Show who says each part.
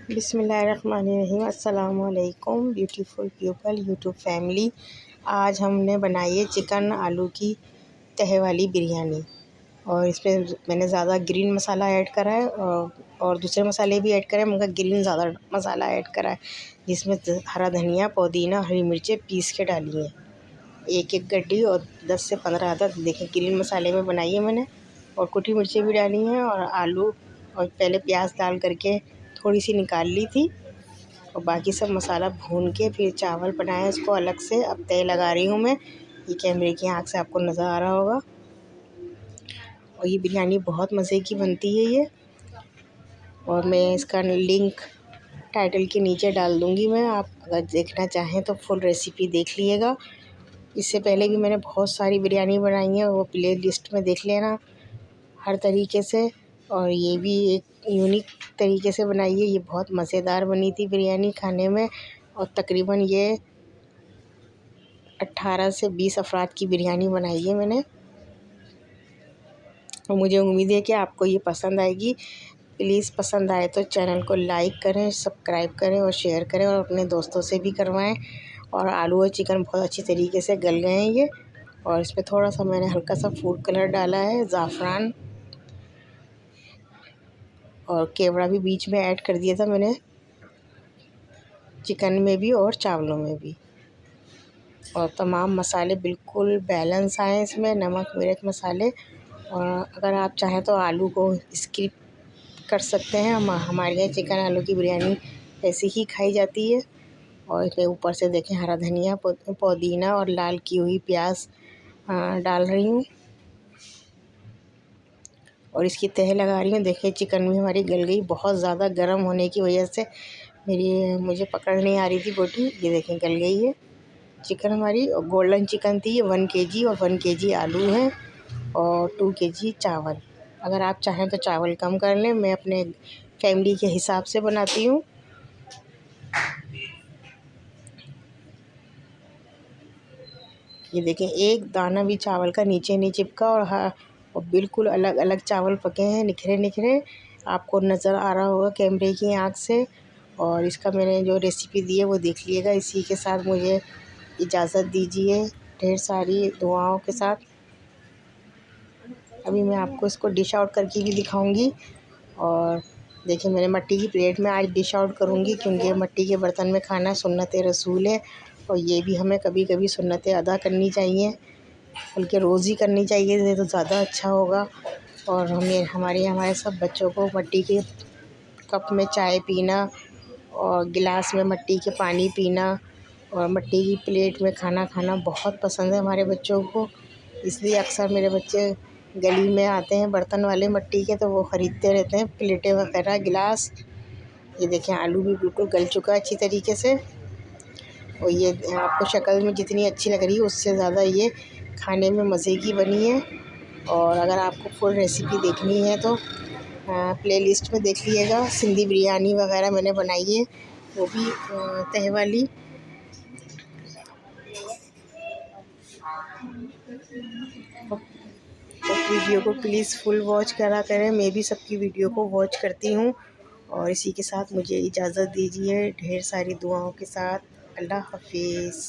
Speaker 1: बिस्मिल्लाहिर्रहमानिर्रहीम। अस्सलाम वालेकुम ब्यूटीफुल पीपल यूट्यूब फैमिली। आज हमने बनाई है चिकन आलू की तहे वाली बिरयानी और इसमें मैंने ज़्यादा ग्रीन मसाला ऐड करा है और दूसरे मसाले भी ऐड करे मगर ग्रीन ज़्यादा मसाला ऐड करा है, जिसमें हरा धनिया, पुदीना, हरी मिर्चें पीस के डाली हैं, एक एक गड्डी और 10 से 15 अदद। देखिए ग्रीन मसाले में बनाई है मैंने और कुटी मिर्चें भी डाली हैं और आलू और पहले प्याज डाल करके थोड़ी सी निकाल ली थी और बाकी सब मसाला भून के फिर चावल बनाया इसको अलग से। अब तय लगा रही हूँ मैं, ये कैमरे की आँख से आपको नज़र आ रहा होगा। और ये बिरयानी बहुत मज़े की बनती है ये, और मैं इसका लिंक टाइटल के नीचे डाल दूँगी मैं, आप अगर देखना चाहें तो फुल रेसिपी देख लीजिएगा। इससे पहले भी मैंने बहुत सारी बिरयानी बनाई है, वो प्ले लिस्ट में देख लेना हर तरीके से। और ये भी एक यूनिक तरीके से बनाई है, ये बहुत मज़ेदार बनी थी बिरयानी खाने में। और तकरीबन ये 18 से 20 अफराद की बिरयानी बनाई है मैंने, और मुझे उम्मीद है कि आपको ये पसंद आएगी। प्लीज़ पसंद आए तो चैनल को लाइक करें, सब्सक्राइब करें और शेयर करें और अपने दोस्तों से भी करवाएं। और आलू और चिकन बहुत अच्छी तरीके से गल गए हैं ये, और इसमें थोड़ा सा मैंने हल्का सा फूड कलर डाला है, ज़ाफ़रान, और केवड़ा भी बीच में ऐड कर दिया था मैंने, चिकन में भी और चावलों में भी। और तमाम मसाले बिल्कुल बैलेंस आए इसमें, नमक मिर्च मसाले। और अगर आप चाहें तो आलू को स्किप कर सकते हैं, हमारे यहाँ चिकन आलू की बिरयानी ऐसी ही खाई जाती है। और इसमें ऊपर से देखें हरा धनिया, पुदीना और लाल की हुई प्याज डाल रही हूँ और इसकी तह लगा रही हूँ। देखिए चिकन भी हमारी गल गई, बहुत ज़्यादा गर्म होने की वजह से मुझे पकड़ नहीं आ रही थी बोटी। ये देखें गल गई है चिकन हमारी, और गोल्डन चिकन थी ये 1 kg, और 1 kg आलू है और 2 kg चावल। अगर आप चाहें तो चावल कम कर लें, मैं अपने फैमिली के हिसाब से बनाती हूँ। ये देखें एक दाना भी चावल का नीचे नहीं चिपका, और बिल्कुल अलग अलग चावल पके हैं, निखरे निखरे, आपको नज़र आ रहा होगा कैमरे की आँख से। और इसका मैंने जो रेसिपी दी है वो देख लीजिएगा। इसी के साथ मुझे इजाज़त दीजिए, ढेर सारी दुआओं के साथ। अभी मैं आपको इसको डिश आउट करके भी दिखाऊंगी। और देखिए मैंने मिट्टी की प्लेट में आज डिश आउट करूंगी, क्योंकि मिट्टी के बर्तन में खाना सुन्नत रसूल है, और ये भी हमें कभी कभी सुन्नतें अदा करनी चाहिए, बल्कि रोज़ ही करनी चाहिए तो ज़्यादा अच्छा होगा। और हमारे सब बच्चों को मिट्टी के कप में चाय पीना और गिलास में मिट्टी के पानी पीना और मिट्टी की प्लेट में खाना खाना बहुत पसंद है हमारे बच्चों को। इसलिए अक्सर मेरे बच्चे गली में आते हैं बर्तन वाले मिट्टी के, तो वो ख़रीदते रहते हैं प्लेटें वगैरह, गिलास। ये देखें आलू भी बिल्कुल गल चुका है अच्छी तरीके से, और ये आपको शक्ल में जितनी अच्छी लग रही है उससे ज़्यादा ये खाने में मज़े की बनी है। और अगर आपको फुल रेसिपी देखनी है तो प्लेलिस्ट में देख लीजिएगा। सिंधी बिरयानी वगैरह मैंने बनाई है, वो भी तहे वाली। तो वीडियो को प्लीज़ फुल वॉच करा करें, मैं भी सबकी वीडियो को वॉच करती हूँ। और इसी के साथ मुझे इजाज़त दीजिए ढेर सारी दुआओं के साथ। अल्लाह हाफिज़।